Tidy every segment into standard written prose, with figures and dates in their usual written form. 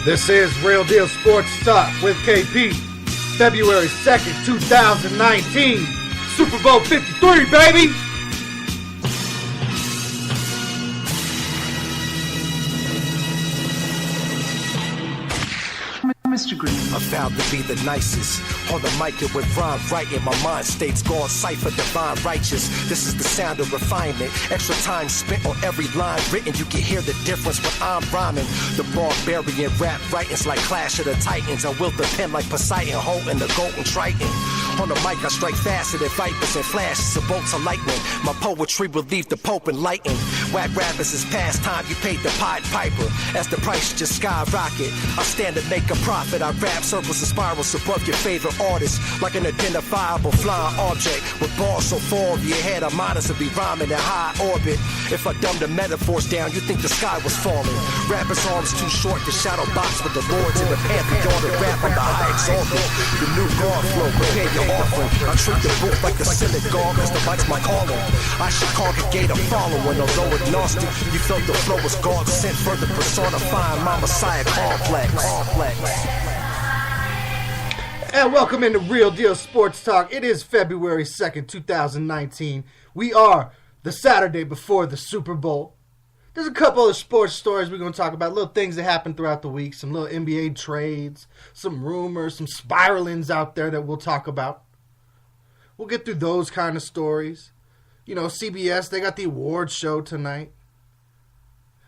This is Real Deal Sports Talk with KP. February 2nd, 2019. Super Bowl 53, baby! Mr. Green. I'm found to be the nicest. On the mic it with rhyme writing. My mind states gone cipher divine righteous. This is the sound of refinement. Extra time spent on every line written. You can hear the difference when I'm rhyming. The barbarian rap writings like Clash of the Titans. I wield the pen like Poseidon holding the golden triton. On the mic I strike faster than vipers and flashes of bolts of lightning. My poetry will leave the Pope enlightened. Whack rappers is pastime. You paid the Pied Piper as the price just skyrocket. I stand to make a profit. I rap circles and spirals above your favorite artist like an identifiable flying object with balls so far over your head. I'm honest to be rhyming in high orbit. If I dumb the metaphors down, you think the sky was falling. Rappers' arms too short to shadow box with the lords in the pantheon to rap on the high exalted. The new God flow, prepare your offering. I treat the book like the synagogue cause the mic's my calling. I should congregate a following, although agnostic. You felt the flow was God sent, further personifying my Messiah complex. And welcome into Real Deal Sports Talk. It is February 2nd, 2019. We are the Saturday before the Super Bowl. There's a couple of sports stories we're going to talk about, little things that happened throughout the week, some little NBA trades, some rumors, some spiralings out there that we'll talk about. We'll get through those kind of stories. You know, CBS, they got the awards show tonight.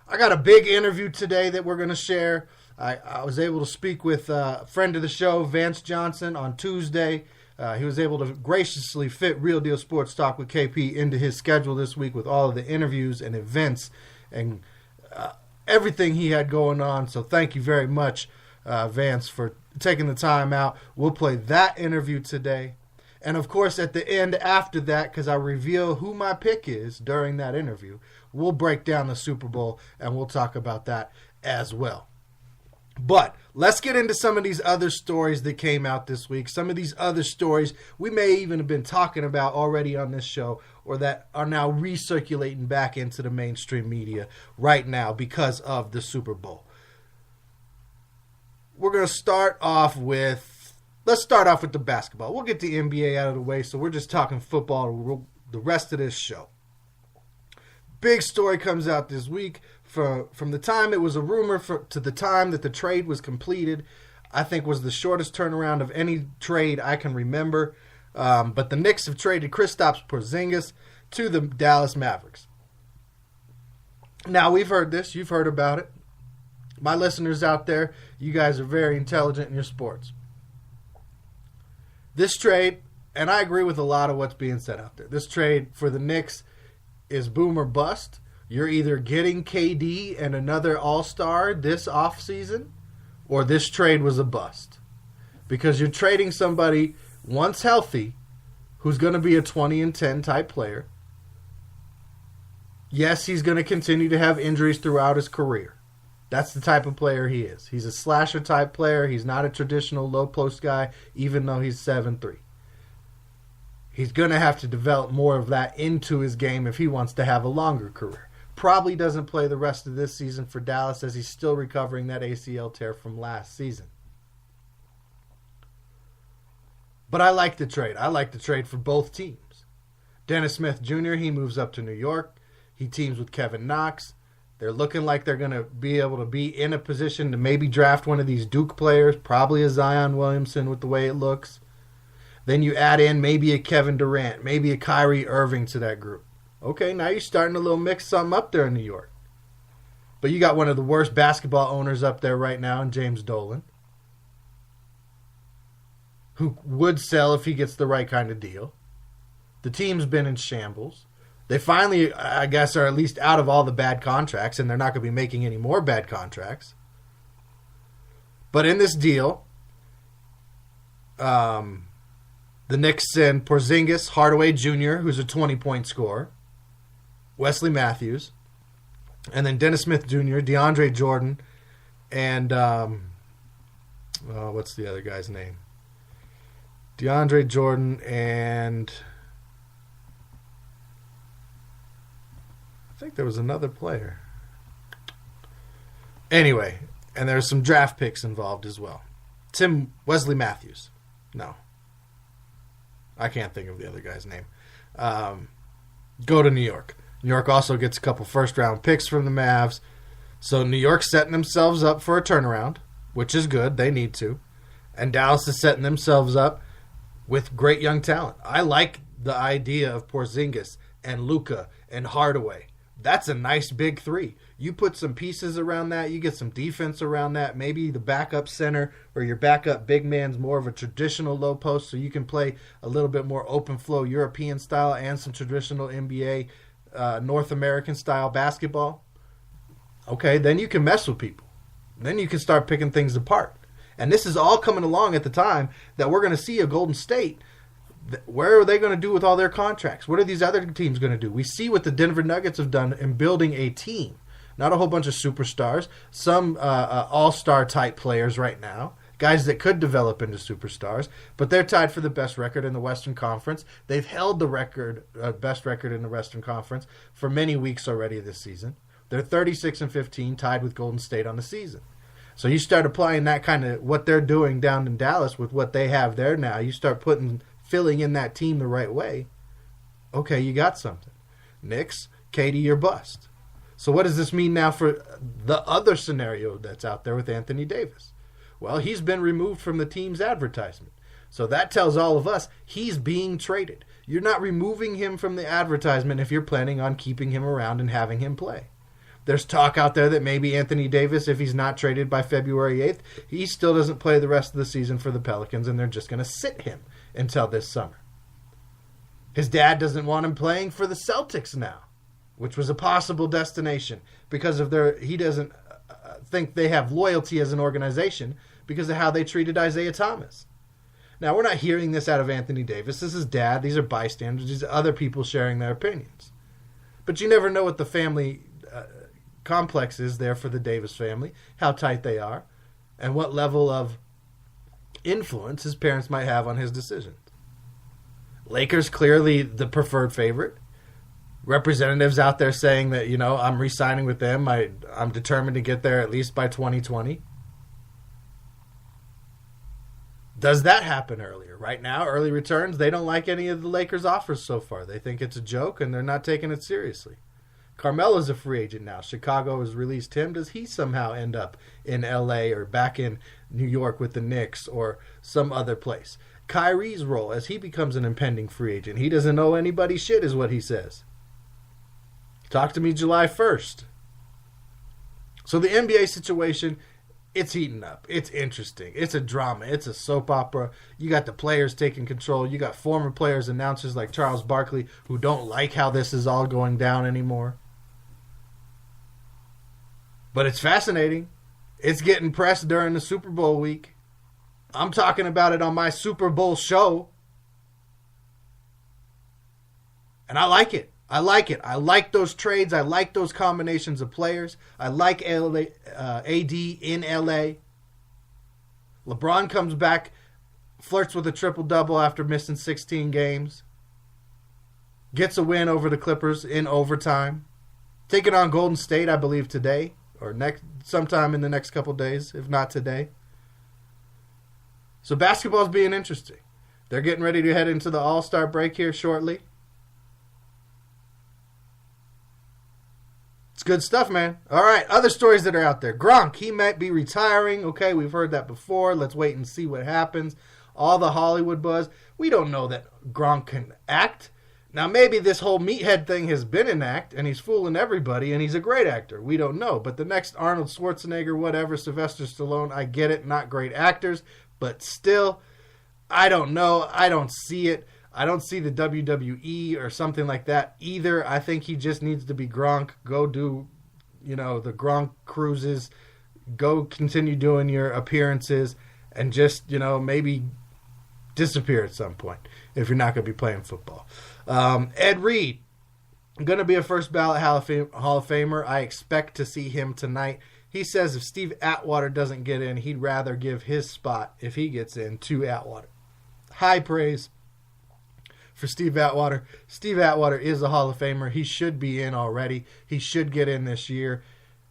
I got a big interview today that we're going to share. I was able to speak with a friend of the show, Vance Johnson, on Tuesday. He was able to graciously fit Real Deal Sports Talk with KP into his schedule this week with all of the interviews and events and everything he had going on. So thank you very much, Vance, for taking the time out. We'll play that interview today. And, of course, at the end after that, because I reveal who my pick is during that interview, we'll break down the Super Bowl and we'll talk about that as well. But let's get into some of these other stories that came out this week. Some of these other stories we may even have been talking about already on this show or that are now recirculating back into the mainstream media right now because of the Super Bowl. We're going to start off with, let's start off with the basketball. We'll get the NBA out of the way, so we're just talking football the rest of this show. Big story comes out this week. From the time it was a rumor to the time that the trade was completed, I think was the shortest turnaround of any trade I can remember. But the Knicks have traded Kristaps Porzingis to the Dallas Mavericks. Now, we've heard this. You've heard about it. My listeners out there, you guys are very intelligent in your sports. This trade, and I agree with a lot of what's being said out there, this trade for the Knicks is boom or bust. You're either getting KD and another all-star this offseason, or this trade was a bust. Because you're trading somebody, once healthy, who's going to be a 20-10 type player. Yes, he's going to continue to have injuries throughout his career. That's the type of player he is. He's a slasher type player. He's not a traditional low-post guy, even though he's 7'3". He's going to have to develop more of that into his game if he wants to have a longer career. Probably doesn't play the rest of this season for Dallas as he's still recovering that ACL tear from last season. But I like the trade. I like the trade for both teams. Dennis Smith Jr., he moves up to New York. He teams with Kevin Knox. They're looking like they're going to be able to be in a position to maybe draft one of these Duke players, probably a Zion Williamson with the way it looks. Then you add in maybe a Kevin Durant, maybe a Kyrie Irving to that group. Okay, now you're starting to mix something up there in New York. But you got one of the worst basketball owners up there right now in James Dolan, who would sell if he gets the right kind of deal. The team's been in shambles. They finally, I guess, are at least out of all the bad contracts, and they're not going to be making any more bad contracts. But in this deal, the Knicks send Porzingis, Hardaway Jr., who's a 20-point scorer, Wesley Matthews, and then Dennis Smith Jr., DeAndre Jordan, and what's the other guy's name? DeAndre Jordan and I think there was another player. Anyway, And there's some draft picks involved as well. Wesley Matthews. No. I can't think of the other guy's name. Go to New York. New York also gets a couple first-round picks from the Mavs. So New York's setting themselves up for a turnaround, which is good. They need to. And Dallas is setting themselves up with great young talent. I like the idea of Porzingis and Luka and Hardaway. That's a nice big three. You put some pieces around that. You get some defense around that. Maybe the backup center or your backup big man's more of a traditional low post so you can play a little bit more open flow European style and some traditional NBA North American style basketball. Okay, then you can mess with people. Then you can start picking things apart. And this is all coming along at the time that we're going to see a Golden State. Where are they going to do with all their contracts? What are these other teams going to do? We see what the Denver Nuggets have done in building a team. Not a whole bunch of superstars. Some all-star type players right now. Guys that could develop into superstars. But they're tied for the best record in the Western Conference. They've held the best record in the Western Conference for many weeks already this season. They're 36-15, tied with Golden State on the season. So you start applying that kind of what they're doing down in Dallas with what they have there now. You start filling in that team the right way. Okay, you got something. Knicks, KD, you're bust. So what does this mean now for the other scenario that's out there with Anthony Davis? Well, he's been removed from the team's advertisement. So that tells all of us he's being traded. You're not removing him from the advertisement if you're planning on keeping him around and having him play. There's talk out there that maybe Anthony Davis, if he's not traded by February 8th, he still doesn't play the rest of the season for the Pelicans, and they're just going to sit him until this summer. His dad doesn't want him playing for the Celtics now, which was a possible destination because of he doesn't think they have loyalty as an organization because of how they treated Isaiah Thomas. Now, we're not hearing this out of Anthony Davis. This is dad. These are bystanders. These are other people sharing their opinions. But you never know what the family complex is there for the Davis family, how tight they are, and what level of influence his parents might have on his decisions. Lakers clearly the preferred favorite. Representatives out there saying that, I'm re-signing with them. I'm determined to get there at least by 2020. Does that happen earlier? Right now, early returns, they don't like any of the Lakers' offers so far. They think it's a joke and they're not taking it seriously. Carmelo's a free agent now. Chicago has released him. Does he somehow end up in L.A. or back in New York with the Knicks or some other place? Kyrie's role as he becomes an impending free agent. He doesn't owe anybody shit is what he says. Talk to me July 1st. So the NBA situation, it's heating up. It's interesting. It's a drama. It's a soap opera. You got the players taking control. You got former players, announcers like Charles Barkley who don't like how this is all going down anymore. But it's fascinating. It's getting pressed during the Super Bowl week. I'm talking about it on my Super Bowl show. And I like it. I like those trades. I like those combinations of players. I like AD in LA. LeBron comes back, flirts with a triple-double after missing 16 games. Gets a win over the Clippers in overtime. Taking on Golden State, I believe, today. Or sometime in the next couple days, if not today. So basketball's being interesting. They're getting ready to head into the All-Star break here shortly. It's good stuff, man. All right, other stories that are out there. Gronk, he might be retiring. Okay, we've heard that before. Let's wait and see what happens. All the Hollywood buzz. We don't know that Gronk can act. Now, maybe this whole meathead thing has been an act, and he's fooling everybody, and he's a great actor. We don't know. But the next Arnold Schwarzenegger, whatever, Sylvester Stallone, I get it, not great actors. But still, I don't know. I don't see it. I don't see the WWE or something like that either. I think he just needs to be Gronk. Go do, the Gronk cruises. Go continue doing your appearances, and just, maybe disappear at some point if you're not going to be playing football. Ed Reed, going to be a first ballot Hall of Famer. I expect to see him tonight. He says if Steve Atwater doesn't get in, he'd rather give his spot, if he gets in, to Atwater. High praise for Steve Atwater. Steve Atwater is a Hall of Famer. He should be in already. He should get in this year.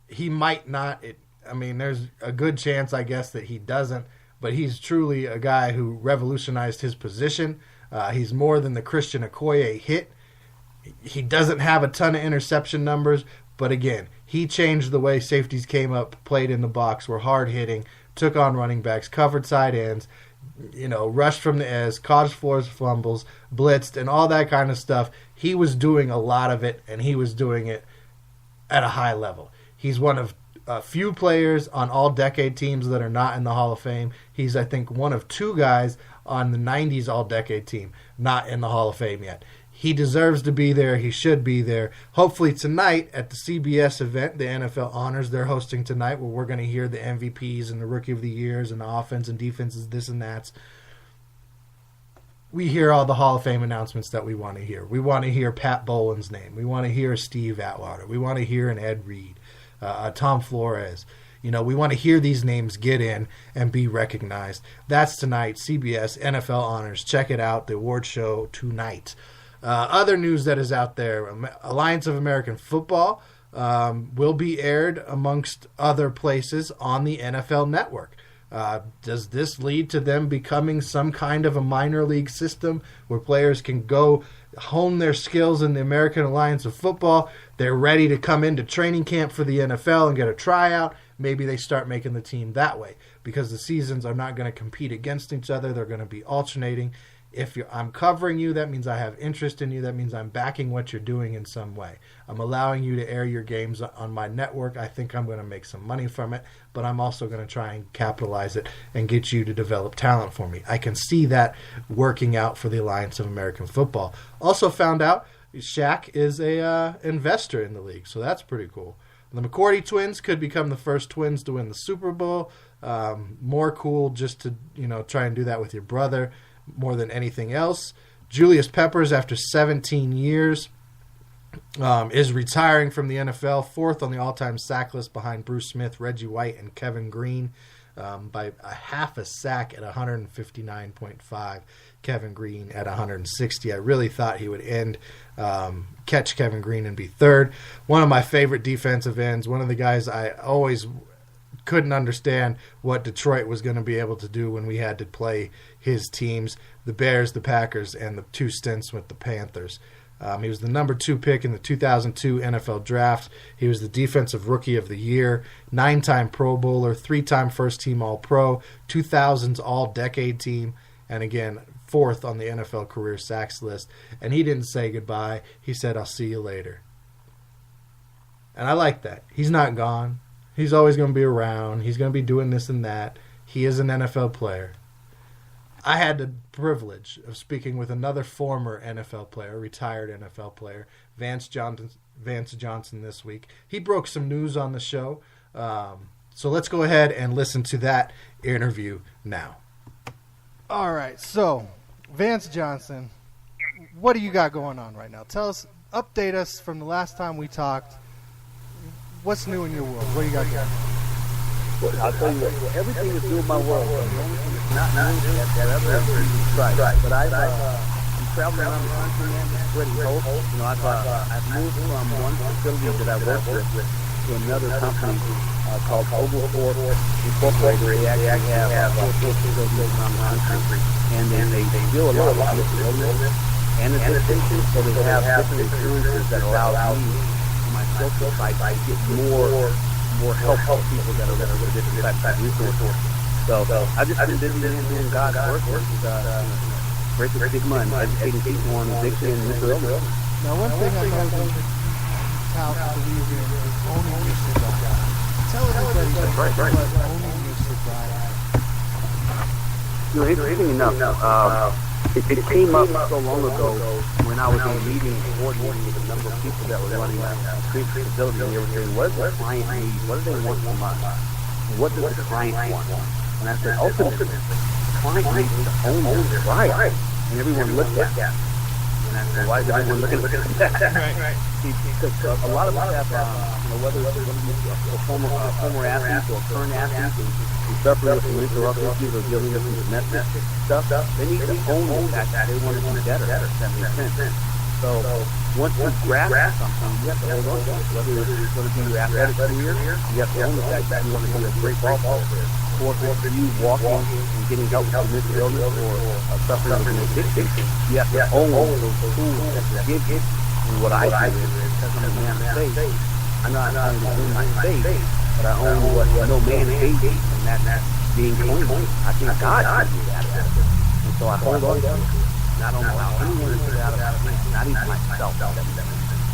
He might not. I mean, there's a good chance, I guess, that he doesn't. But he's truly a guy who revolutionized his position. He's more than the Christian Okoye hit. He doesn't have a ton of interception numbers, but again, he changed the way safeties came up, played in the box, were hard hitting, took on running backs, covered side ends, rushed from the edge, caused forced fumbles, blitzed, and all that kind of stuff. He was doing a lot of it, and he was doing it at a high level. He's one of a few players on all-decade teams that are not in the Hall of Fame. He's, I think, one of two guys on the 90s all-decade team not in the Hall of Fame yet. He deserves to be there. He should be there. Hopefully tonight at the CBS event, the NFL Honors, they're hosting tonight, where we're going to hear the MVPs and the Rookie of the Years and the offense and defenses, this and that. We hear all the Hall of Fame announcements that we want to hear. We want to hear Pat Bowen's name. We want to hear Steve Atwater. We want to hear an Ed Reed. Tom Flores. We want to hear these names get in and be recognized. That's tonight, CBS NFL Honors. Check it out, the award show tonight. Other news that is out there, Alliance of American Football will be aired amongst other places on the NFL Network. Does this lead to them becoming some kind of a minor league system where players can go hone their skills in the American Alliance of Football? They're ready to come into training camp for the NFL and get a tryout. Maybe they start making the team that way, because the seasons are not going to compete against each other. They're going to be alternating. If I'm covering you, that means I have interest in you. That means I'm backing what you're doing in some way. I'm allowing you to air your games on my network. I think I'm going to make some money from it, but I'm also going to try and capitalize it and get you to develop talent for me. I can see that working out for the Alliance of American Football. Also found out Shaq is a investor in the league, so that's pretty cool. The McCourty twins could become the first twins to win the Super Bowl. More cool just to try and do that with your brother more than anything else. Julius Peppers, after 17 years, is retiring from the NFL, fourth on the all-time sack list behind Bruce Smith, Reggie White, and Kevin Green, by a half a sack at 159.5. Kevin Green at 160. I really thought he would catch Kevin Green and be third. One of my favorite defensive ends, one of the guys I always couldn't understand what Detroit was going to be able to do when we had to play his teams, the Bears, the Packers, and the two stints with the Panthers. He was the number 2 pick in the 2002 NFL Draft. He was the Defensive Rookie of the Year, 9-time Pro Bowler, 3-time First-Team All-Pro, 2000s All-Decade Team, and again, 4th on the NFL career sacks list. And he didn't say goodbye. He said, "I'll see you later." And I like that. He's not gone. He's always going to be around. He's going to be doing this and that. He is an NFL player. I had the privilege of speaking with another former NFL player, retired NFL player, Vance Johnson this week. He broke some news on the show. So let's go ahead and listen to that interview now. All right, so Vance Johnson, what do you got going on right now? Tell us, update us from the last time we talked. What's new in your world? What do you got going? Well, I'll tell you what, everything is new in my world. The only thing that's not new is forever is strike. But I'm traveling around the country and spreading hope. I've moved from one facility that I worked with to another company called Oval Sport Incorporated. They actually have 4 facilities around the country, and they deal a lot with illness and addiction, so they have different experiences that allow me, my social site, to get more help for people that are looking for different types of resources. So I've just been busy doing God's work, breaking stigma and educating people on addiction and mental illness. Now, one thing I know that tout believes in is owning your sobriety. Tell everybody what owning your sobriety. Interesting enough, it came up so long ago when I was in a meeting coordinating with a number of people that were running a treatment facility, and they were saying, what does the client need? What do they want from us? What does the client want? And I said, ultimately, the client needs to own their sobriety. And everyone looked at that. And I said, why is everyone looking at that? Right. Because a lot of us have, whether it's a former athlete or current athlete, who suffer with mental health issues or dealing with some domestic stuff, they need to own the fact that they want to do better. That makes sense. So once you grasp something, you have to hold on to it. Whether it's going to be your athletic career, you have to own the fact that you want to be a great ball player. Or if it's you walking and getting help from mental illness or suffering with an addiction, you have to own those tools that give you. And what I do is, because I'm a man of faith, I'm not trying to own my faith, but I own what no man gave me, and that's being clean. I think God gave me that. And so I hold on to it. Not only anyone to put it out of my hands, not even myself. That is true.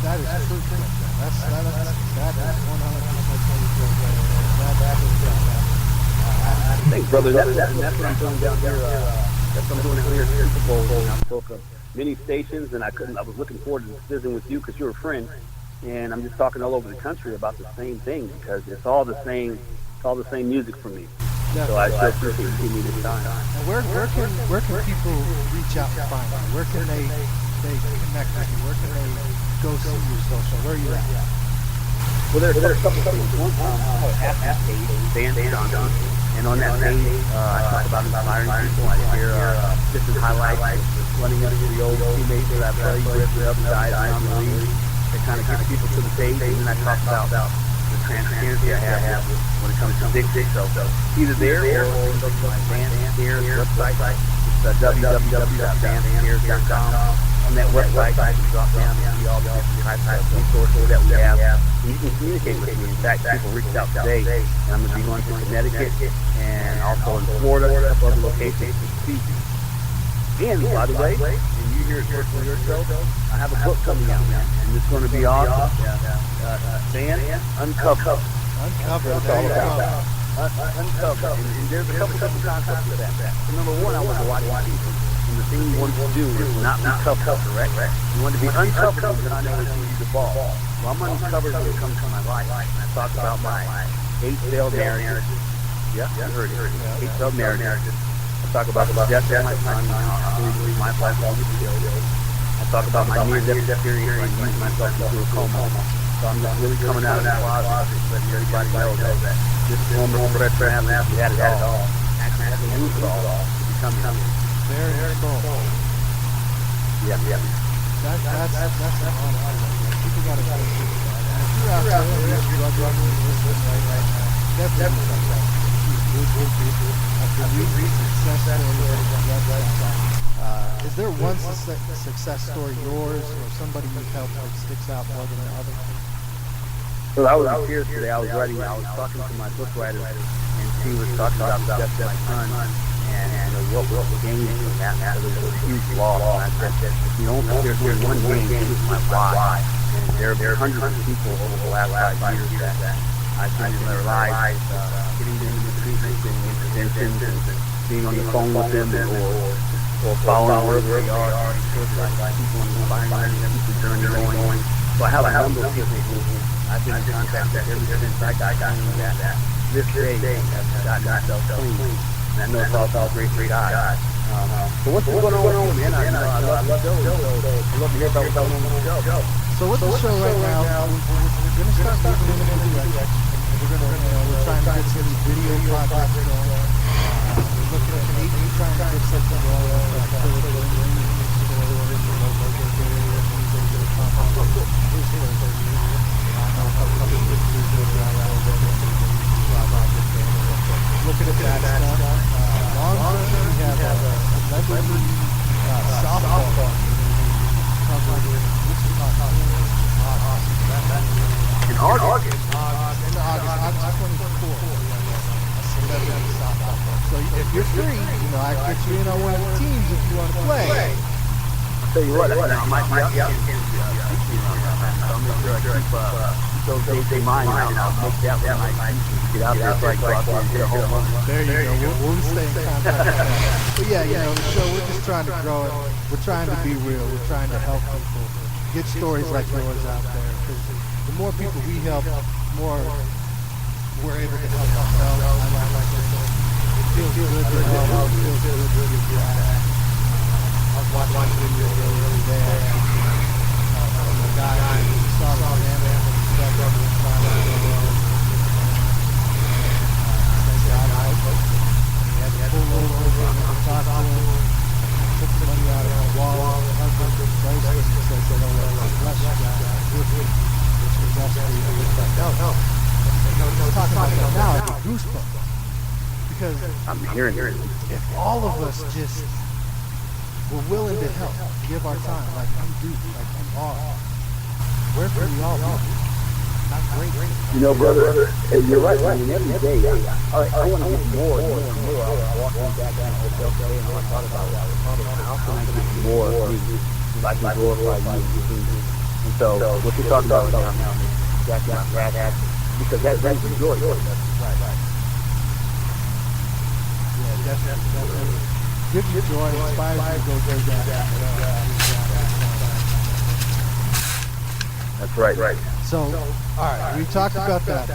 That is 100%. Thanks, brother. That's what I'm doing down here. That's what I'm doing here at Super Bowl. And I spoke of many stations, and I was looking forward to visiting with you because you're a friend. And I'm just talking all over the country about the same thing because it's all the same. It's all the same music for me. So I still appreciate you giving me this time. And where can people reach out and find you? Where can they connect with you? Where can they go see your social? Where are you at? Well, there's a couple of things. One called page, Vance Johnson, and on that page, I talk about inspiring people. I share different highlights, running into the old teammates that I played with, the other guys around the league. It kind of gets people to the page, and then I talk about the transparency I have when it comes to big things. So either there or go to my Vance Cares website. It's www.vancecares.com. On that website, you can drop down and see all the different types of resources that we have. And you can communicate with me. In fact, people reached out today, and I'm going to be going to Connecticut and also in Florida, a couple other locations to speak. And by the way, and you hear it first from your show, I have a book coming out, man, and it's going to be awesome. Vance Uncovered. Uncovered. That's all about. Uncovered. And there's a couple different concepts to that. So number one, I want to watch people. And the thing you want to do is not be covered, correct? You want to be uncovered, then I know it's use the ball. Well, I'm uncovered when it comes to my life. And I talk about my 8 failed marriages. Yeah, you heard it. 8 failed marriages. I talk about the death of my son, my life all was killed. I talk about my near-death experience when I used myself into a coma. So I'm just really coming out of the closet, letting everybody know that this former professional athlete had it all. Actually had to lose it all to become him. Very cool. Yeah. That's an honor. People got to appreciate that. And if you're out there and you're struggling with this right now, definitely check that. Is there one success story, yours or somebody you've helped, that sticks out more than the other? Well, I was in tears today. I was talking to my book writer, and she was talking about the death of my son. And what was gained from that, it was a huge loss. And I said, there's one gain, it was my why. And there have been hundreds of people over the last 5 years that I've been in their lives, getting them into treatment and interventions and being on the phone with them or following wherever they are. People inspiring them, keep the journey going. So I have a number of people who I've been in contact with ever since I got into that. This day, I've gotten myself clean. And I know it's all about great eyes. So what's going on, man? I love the show. I'd love to hear about what's going on with the show. So with the show right now, we're going to start moving in a new direction. We're trying to get some video projects going. We're looking at maybe trying to get something going. Looking at that stuff. Long term, we have a celebrity softball covered In August? August 24th. A celebrity softball. So if you're free, I can get you in on one of the teams if you want to play. I'll tell you what, I might be up here. I'm going to keep those days in mind, and I'll make that one night. Get out there so I can go out there and get a whole month. There you go. We'll stay in contact with that. But yeah, the show, we're just trying to grow it. We're trying to be real. We're trying to help people get stories like yours out there. Because the more people we help, the more we're able to help ourselves. It feels good to help. It feels good to give back. I was watching a video earlier today. The guy who saw the man pull over, talk to him, took the money out of the wall, goosebumps. Because I'm hearing it. if all of us just were willing to help, give our time like you do, like you are, where can we all be? Not great. You know, brother, you're right. I mean, every day, I want to get more and more and more. I was walking back down the hotel today, and I thought about it. How can I get more of you? I can glorify you. And so, what you're talking about now is exactly that, because that brings you joy. Right. Yeah, definitely. Gives you joy, inspires you to go do that. That's right. So, all right, we talked about that.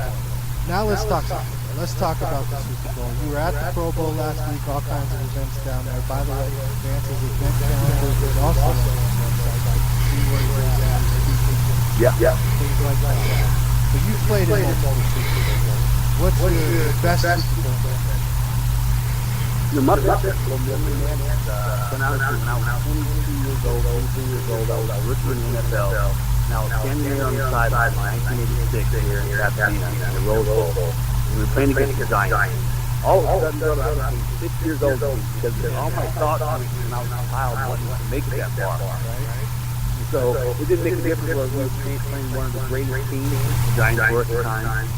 Now let's talk Super Bowl. Let's talk about the Super Bowl. You were at the Pro Bowl last week, all kinds of events down there. By the way, Vance's event calendar is also on the website. See where you're at, Yeah. things like that. But you've played in multiple Super Bowls. What's your best Super Bowl? My best Super Bowl memory, man, when I was 22 years old, I was a rookie in the NFL. Now, standing there on the sideline in 1986 here in Pasadena, in the Rose Bowl, we were playing against the Giants. All of a sudden, I was 6 years old because all my thoughts when I was a child wasn't to make it that far. And so it didn't make a difference whether we were playing one of the greatest teams the Giants were at the time,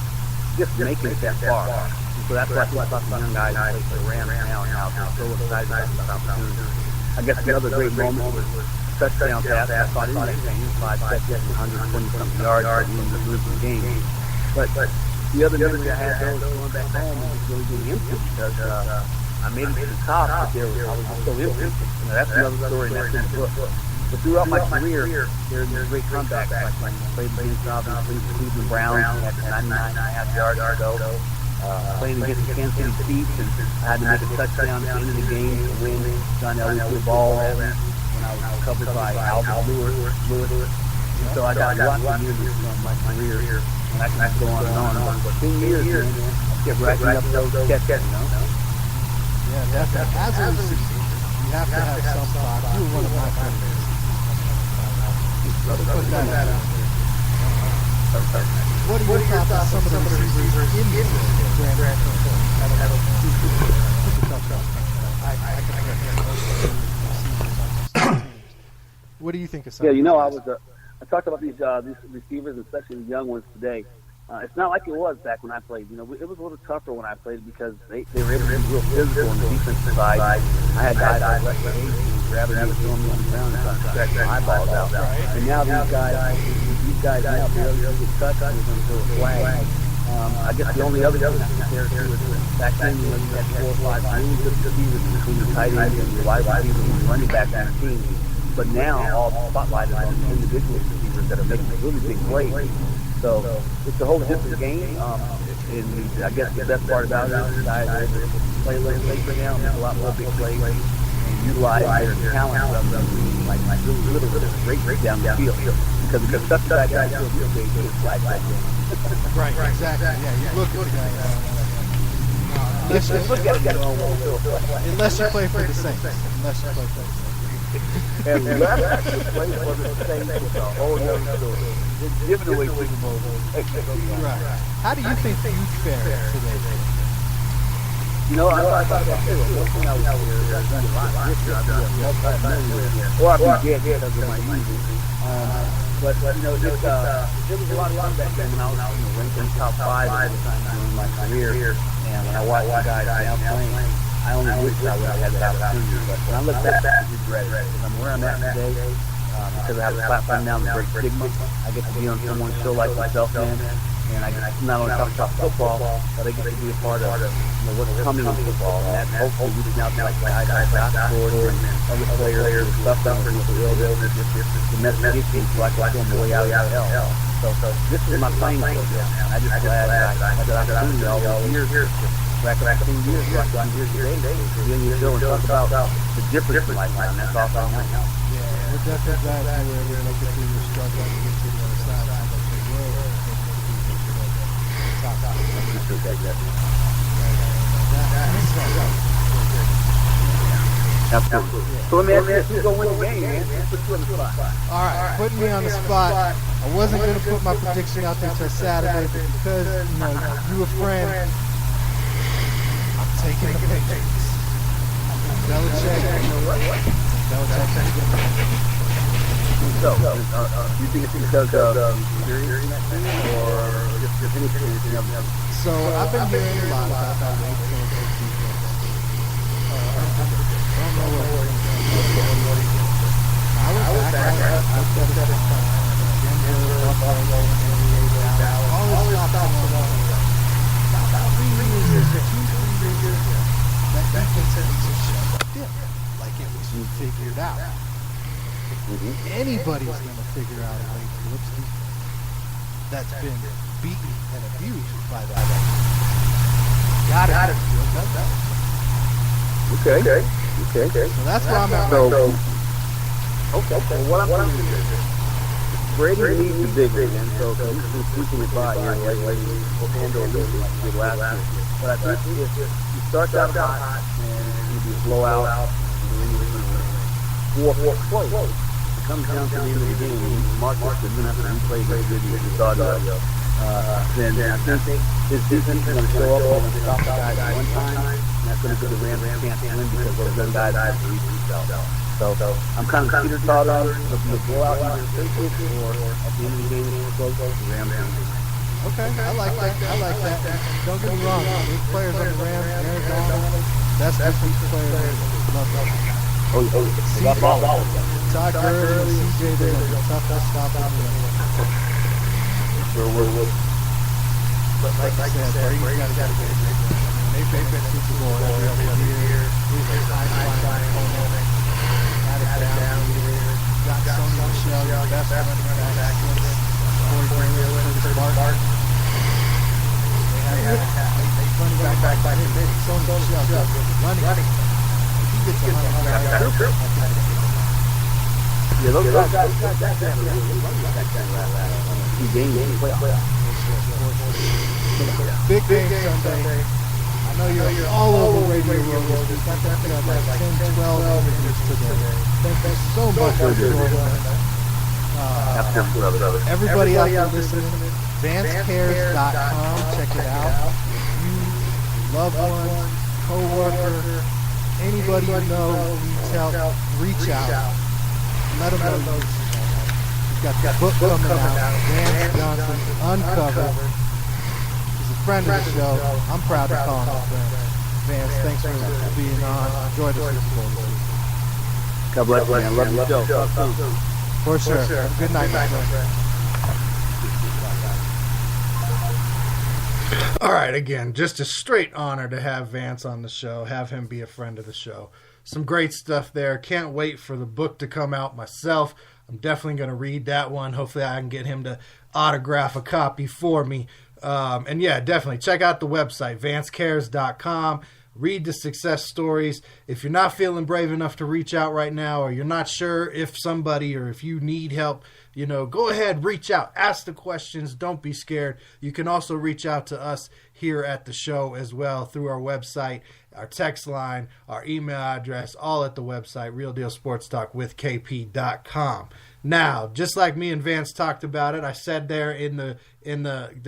just making it that far. And so that's why I think about the young guys who play for the Rams now and how they're so excited about this opportunity. I guess another great moment was touchdown pass. I thought it was 5 catches, 120-something yards, but we ended up losing the game. But the other memory I had though was going back home and just really being empty because I made it to the top, but I was just so empty. That's another story, and that's in the book. But throughout my career, there's great comebacks. Like when I played against obviously the Cleveland Browns at 99.5 yards or so. Playing against the Kansas City Chiefs, and I had to make a touchdown at the end of the game to win. John Elway threw a ball at me when I was covered by Albert Lewis. And so I got lots of years from my career, and I can go on and on. But 10 years, man, I kept racking up those catches, you know? Yeah, definitely. As a receiver, you have to have some thought. You were one of my favorites. Put that out there. What are your thoughts on some of the receivers in the Grand What do you think of some? Yeah, you know, I talked about these receivers, especially the young ones today. It's not like it was back when I played. You know, it was a little tougher when I played because they were able to be real physical on the defensive side. I had guys like Leslie Hayes grabbing me, throwing me on the ground and trying to stretch my eyeballs out. And now these guys now barely get touched and they're going to throw a flag. I guess the only other thing I can compare to is back then you had 4 or 5 really good receivers between the tight end and the wide receiver and the running back on the team. But now all the spotlight is on the individual receivers that are making really big plays. So it's a whole different game. And I guess the best part about it is the guys are able to play a little safer now, make a lot more big plays, and utilize their talent of them, like really great down the field. Because if you're such a bad guy, you'll be able to flag that game. Right, exactly. Yeah, you look at the guy. Unless you play for the Saints. And left actually play for the Saints with a whole other story. They're giving away Super Bowls. Right. How do you think you fare today? You know, I thought about that too. One thing I was here, I've done a lot this year. I've done a multi-millionaire. Or I've been dead because of my music. But you know, there was a lot of fun back then when I was ranked in top 5 at the time during my career. And when I watched the guys now playing, I only wish I would have had that opportunity. But when I look back, I regret it. Because I'm where I'm at today, because I have a platform now with great stigma. I get to be on someone's show like myself, man. And I get to not only talk about football, but I get to be a part of what's coming in football. And that's hopefully reaching out to like guys like Oxford and other players who are suffering with the real domestic issues like on the way out of hell. So this is my playing field now. I just glad I had that opportunity all those years. Back 15 years, like I'm here today, be on your show and talk about the difference in life, and that's all I want. Yeah, we're definitely glad you were able to make it through your struggle and get to the other side. Absolutely. So let me ask you, who's going to win the game, man? Let's put you on the spot. All right, putting me on the spot. I wasn't going to put my prediction out there till Saturday, but because you a friend, taking the Patriots. Belichick. So, you think it's because of experience in that team, or just any experience? So I've been hearing a lot about that Wade Phillips defense. I don't know what I was back. I looked at it at Denver, Buffalo, Dallas, all this stuff. About 3 years, 2-3 years, that defense was just like it was figured out. Anybody's going to figure out a Wade Phillips defense that's been beaten and abused by that. Got it. Okay. So that's where I'm at. Okay. Well, what I'm thinking is Brady needs the big one, and so he's been squeaking it by here lately. Or losing like he did last year. But I think if he starts out hot and he'll be a blowout, and then he's going to win 4 close. It comes down to the end of the game. Marcus is going to have to replay this video with his audio. Then I think his defense is going to show up and stop the guys one time, and that's going to give the Rams a chance to win because those young guys have to reach themselves. So I'm kind of teeter-tottering of the blowout either Patriots or at the end of the game it's close to the Rams. Okay, I like that. Don't get me wrong. Big players on the Rams, Aaron Donald, best defensive players. Love that. Todd Gurley and CJ, they're going to be tough to stop in the end. Sure will. But like I said, Brady's got to get a big one. They've been to Super Bowl every other year. He's a high-flying opponent. Had it down here. Got Sony Michel, your best running back since Corey Greenwood, Curtis Martin. They running back by him. Sony Michel running. He gets 100 yards. Yeah, those guys have a really running back last few games in the playoffs. Big game Sunday. I know you're all over Radio Row. We've got like 10, 12 interviews today. Thank you so much for joining us. Everybody out there listening, VanceCares.com. Check it out. You, loved ones, co-worker, anybody you know, reach out. Let them know you've got the book coming out, Vance Johnson, Uncovered. He's a friend of the show. I'm proud to call him a friend. Vance, thanks for being on. Enjoy the Super Bowl this week. God bless you, man. Love your show. For sure. Have a good night, my friend. All right, again, just a straight honor to have Vance on the show, have him be a friend of the show. Some great stuff there. Can't wait for the book to come out myself. I'm definitely going to read that one. Hopefully I can get him to autograph a copy for me. And yeah, definitely check out the website, VanceCares.com. Read the success stories. If you're not feeling brave enough to reach out right now, or you're not sure if somebody or if you need help, go ahead, reach out, ask the questions. Don't be scared. You can also reach out to us here at the show as well through our website, our text line, our email address, all at the website, realdealsportstalkwithkp.com. Now, just like me and Vance talked about it, I said there in the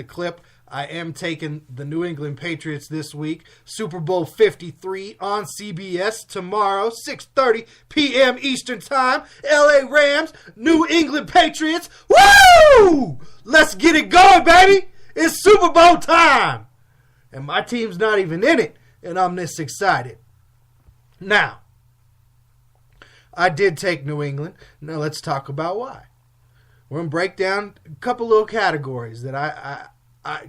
clip, I am taking the New England Patriots this week. Super Bowl 53 on CBS tomorrow, 6:30 p.m. Eastern Time. LA Rams, New England Patriots. Woo! Let's get it going, baby. It's Super Bowl time. And my team's not even in it, and I'm this excited. Now, I did take New England. Now let's talk about why. We're going to break down a couple little categories that I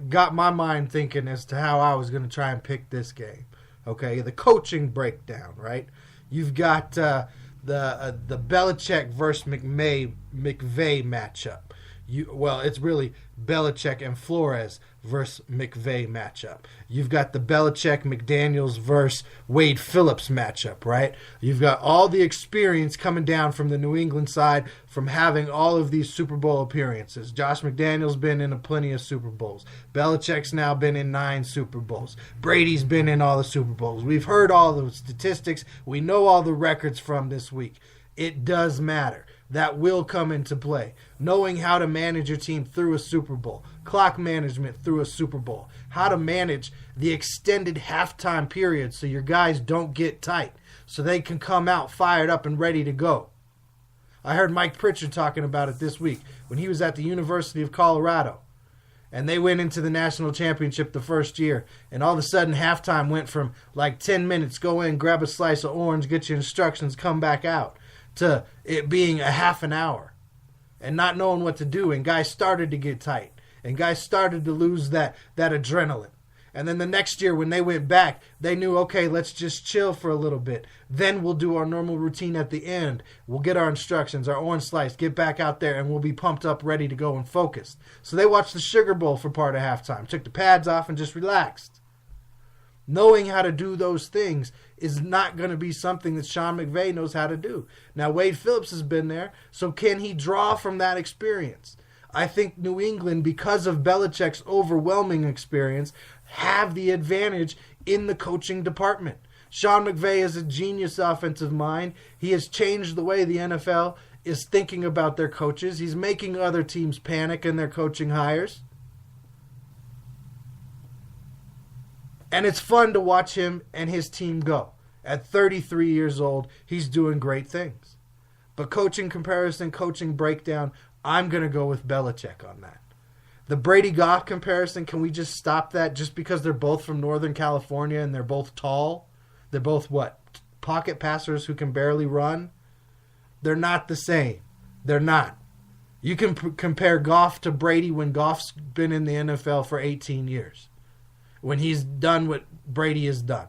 got my mind thinking as to how I was going to try and pick this game. Okay, the coaching breakdown, right? You've got the Belichick versus McVay matchup. It's really Belichick and Flores versus McVay matchup. You've got the Belichick McDaniels versus Wade Phillips matchup, right? You've got all the experience coming down from the New England side from having all of these Super Bowl appearances. Josh McDaniels been in plenty of Super Bowls. Belichick's now been in 9 Super Bowls. Brady's been in all the Super Bowls. We've heard all the statistics. We know all the records from this week. It does matter. that will come into play. Knowing how to manage your team through a Super Bowl, clock management through a Super Bowl, how to manage the extended halftime period so your guys don't get tight, so they can come out fired up and ready to go. I heard Mike Pritchard talking about it this week when he was at the University of Colorado. And they went into the national championship the first year. And all of a sudden, halftime went from like 10 minutes, go in, grab a slice of orange, get your instructions, come back out, to it being a half an hour. And not knowing what to do. And guys started to get tight. And guys started to lose that adrenaline. And then the next year when they went back, they knew, okay, let's just chill for a little bit. Then we'll do our normal routine at the end. We'll get our instructions, our orange slice, get back out there, and we'll be pumped up, ready to go and focused. So they watched the Sugar Bowl for part of halftime, took the pads off, and just relaxed. Knowing how to do those things is not going to be something that Sean McVay knows how to do. Now, Wade Phillips has been there, so can he draw from that experience? I think New England, because of Belichick's overwhelming experience, have the advantage in the coaching department. Sean McVay is a genius offensive mind. He has changed the way the NFL is thinking about their coaches. He's making other teams panic in their coaching hires. And it's fun to watch him and his team go. At 33 years old, he's doing great things. But coaching comparison, coaching breakdown, I'm going to go with Belichick on that. The Brady-Goff comparison, can we just stop that just because they're both from Northern California and they're both tall? They're both what? Pocket passers who can barely run? They're not the same. They're not. You can compare Goff to Brady when Goff's been in the NFL for 18 years. When he's done what Brady has done.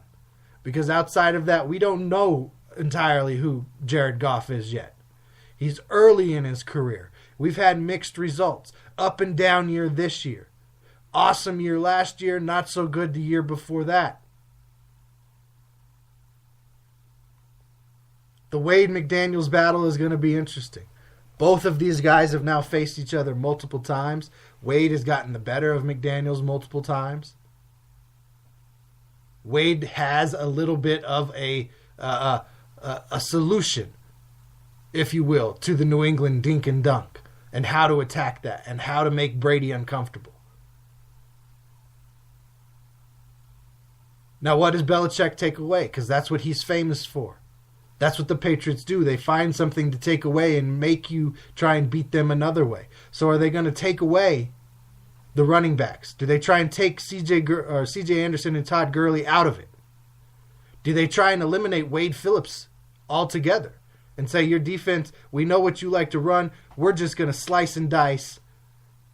Because outside of that, we don't know entirely who Jared Goff is yet. He's early in his career. We've had mixed results. Up and down year this year. Awesome year last year, not so good the year before that. The Wade McDaniels battle is going to be interesting. Both of these guys have now faced each other multiple times. Wade has gotten the better of McDaniels multiple times. Wade has a little bit of a solution, if you will, to the New England dink and dunk. And how to attack that, and how to make Brady uncomfortable. Now, what does Belichick take away? Because that's what he's famous for. That's what the Patriots do. They find something to take away and make you try and beat them another way. So are they going to take away the running backs? Do they try and take C.J. Anderson and Todd Gurley out of it? Do they try and eliminate Wade Phillips altogether? And say, your defense, we know what you like to run. We're just going to slice and dice.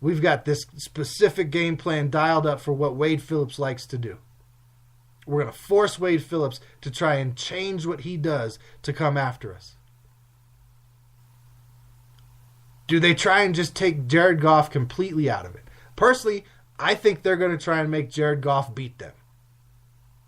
We've got this specific game plan dialed up for what Wade Phillips likes to do. We're going to force Wade Phillips to try and change what he does to come after us. Do they try and just take Jared Goff completely out of it? Personally, I think they're going to try and make Jared Goff beat them.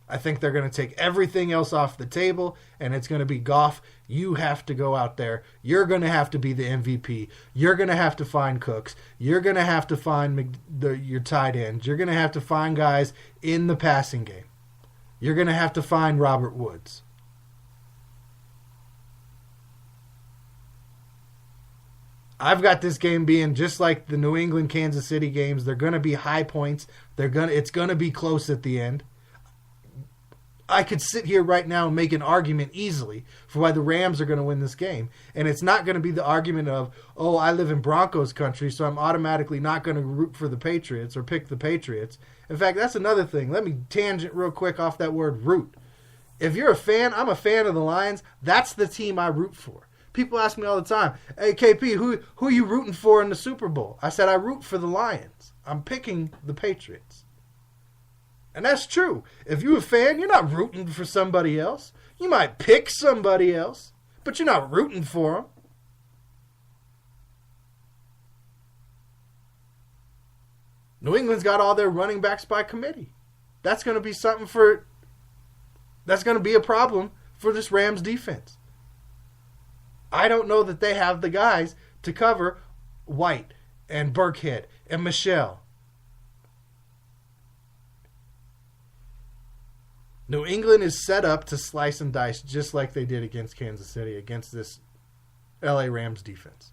I think they're going to take everything else off the table, and it's going to be Goff. You have to go out there. You're going to have to be the MVP. You're going to have to find Cooks. You're going to have to find your tight ends. You're going to have to find guys in the passing game. You're going to have to find Robert Woods. I've got this game being just like the New England Kansas City games. They're going to be high points. It's going to be close at the end. I could sit here right now and make an argument easily for why the Rams are going to win this game. And it's not going to be the argument of, oh, I live in Broncos country, so I'm automatically not going to root for the Patriots or pick the Patriots. In fact, that's another thing. Let me tangent real quick off that word root. If you're a fan, I'm a fan of the Lions. That's the team I root for. People ask me all the time, hey, KP, who are you rooting for in the Super Bowl? I said I root for the Lions. I'm picking the Patriots. And that's true. If you're a fan, you're not rooting for somebody else. You might pick somebody else, but you're not rooting for them. New England's got all their running backs by committee. That's going to be that's going to be a problem for this Rams defense. I don't know that they have the guys to cover White and Burkhead and Michelle. New England is set up to slice and dice just like they did against Kansas City, against this LA Rams defense.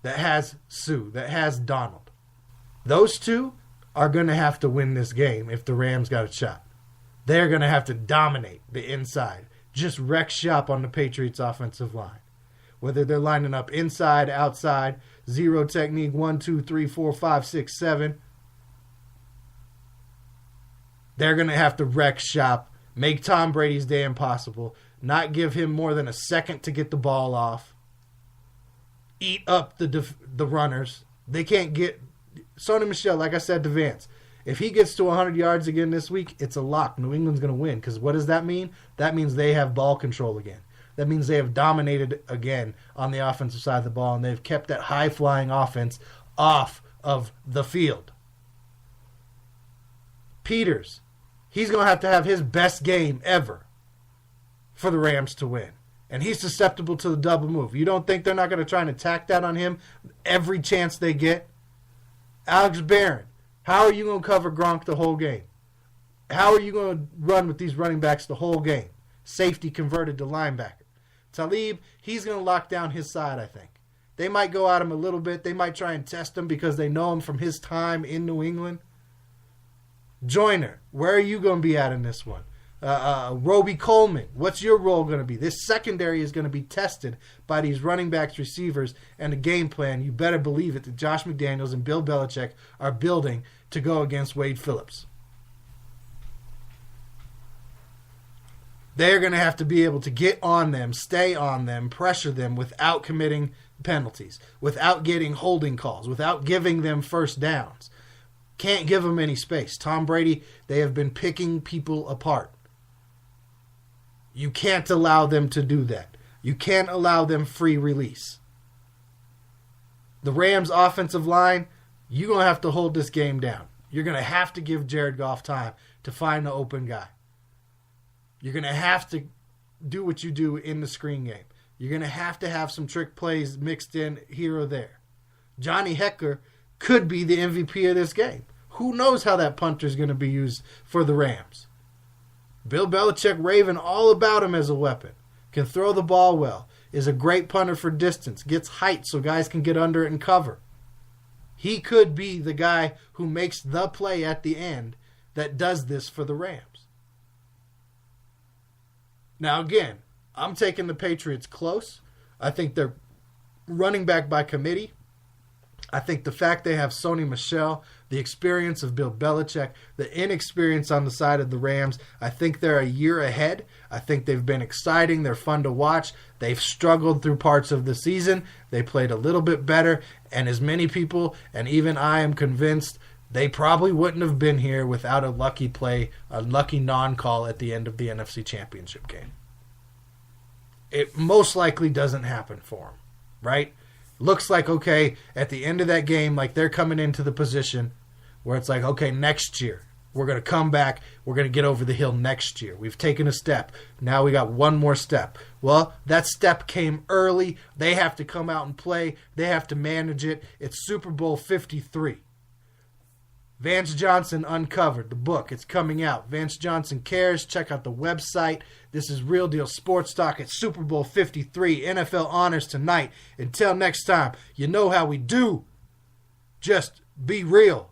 That has Sue, that has Donald. Those two are going to have to win this game if the Rams got a shot. They're going to have to dominate the inside. Just wreck shop on the Patriots' offensive line. Whether they're lining up inside, outside, zero technique, 1, 2, 3, 4, 5, 6, 7. They're going to have to wreck shop, make Tom Brady's day impossible, not give him more than a second to get the ball off, eat up the runners. They can't get... Sony Michel, like I said to Vance, if he gets to 100 yards again this week, it's a lock. New England's going to win. Because what does that mean? That means they have ball control again. That means they have dominated again on the offensive side of the ball, and they've kept that high-flying offense off of the field. Peters, he's going to have his best game ever for the Rams to win. And he's susceptible to the double move. You don't think they're not going to try and attack that on him every chance they get? Alex Barron, how are you going to cover Gronk the whole game? How are you going to run with these running backs the whole game? Safety converted to linebacker. Talib, he's going to lock down his side, I think. They might go at him a little bit. They might try and test him because they know him from his time in New England. Joyner, where are you going to be at in this one? Roby Coleman, what's your role going to be? This secondary is going to be tested by these running backs, receivers, and the game plan. You better believe it that Josh McDaniels and Bill Belichick are building to go against Wade Phillips. They're going to have to be able to get on them, stay on them, pressure them without committing penalties, without getting holding calls, without giving them first downs. Can't give them any space. Tom Brady, they have been picking people apart. You can't allow them to do that. You can't allow them free release. The Rams' offensive line, you're going to have to hold this game down. You're going to have to give Jared Goff time to find the open guy. You're going to have to do what you do in the screen game. You're going to have some trick plays mixed in here or there. Johnny Hekker could be the MVP of this game. Who knows how that punter is going to be used for the Rams? Bill Belichick raving all about him as a weapon. Can throw the ball well. Is a great punter for distance. Gets height so guys can get under it and cover. He could be the guy who makes the play at the end that does this for the Rams. Now again, I'm taking the Patriots close. I think they're running back by committee. I think the fact they have Sony Michel, the experience of Bill Belichick, the inexperience on the side of the Rams, I think they're a year ahead. I think they've been exciting. They're fun to watch. They've struggled through parts of the season. They played a little bit better. And as many people, and even I am convinced, they probably wouldn't have been here without a lucky play, a lucky non-call at the end of the NFC Championship game. It most likely doesn't happen for them, right? Looks like, okay, at the end of that game, like they're coming into the position where it's like, okay, next year, we're going to come back. We're going to get over the hill next year. We've taken a step. Now we got one more step. Well, that step came early. They have to come out and play. They have to manage it. It's Super Bowl 53. Vance Johnson Uncovered, the book. It's coming out. Vance Johnson Cares. Check out the website. This is Real Deal Sports Talk at Super Bowl 53. NFL honors tonight. Until next time, you know how we do. Just be real.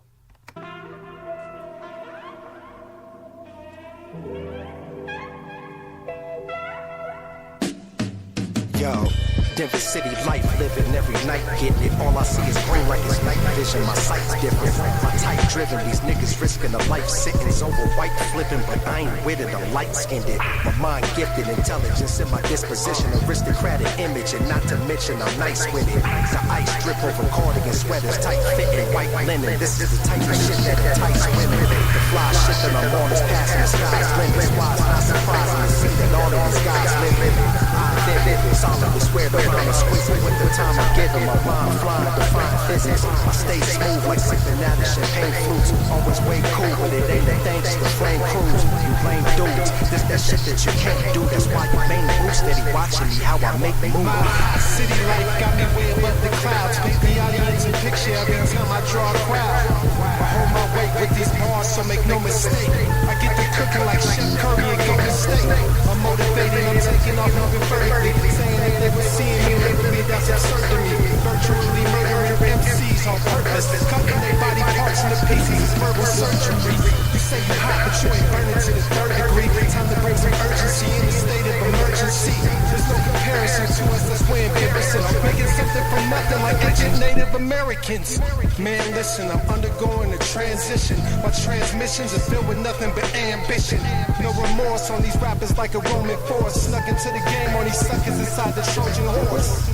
Yo, Denver City life, living every night, getting it. All I see is green like it's night vision. My sight's different. My type driven. These niggas risking a life sentence over white flipping, but I ain't with it. I'm light skinned. My mind gifted, intelligence in my disposition, aristocratic image, and not to mention I'm nice with it. The ice drip over cardigan sweaters, tight fitting, white linen. This is the type of shit that entice women. The fly shit that I'm on is passing the sky's limits. Why it's not surprising to see that all of these guys living. Solemnly swear the rhyme is squeezing with the time I give them. My mind flying, define physics. I stay smooth like sipping out of champagne flutes. Always way cool, but it ain't a thing, just the flame cruise. You lame dudes, this that shit that you can't do. That's why you main boo steady watching me how I make moves. City life got me way above the clouds. Paint the audience a picture every time I draw a crowd. I hold my weight with these bars, so make no mistake. I get to cooking like Chef Curry and Golden State. I'm motivated, I'm taking off moving vertically. Saying anything they were seeing me lately, that's absurd to me. Virtually murdering MCs on purpose, cutting their body parts into pieces is verbal surgery. You say you hot, but you ain't burning to the third degree. Time to bring some urgency in the state of emergency. There's no comparison to us, that's way embarrassing. I'm making something from nothing like ancient Native Americans. Man, listen, I'm undergoing a transition. My transmissions are filled with nothing but ambition. No remorse on these rappers like a Roman force. Snuck into the game on these suckers inside the Trojan horse.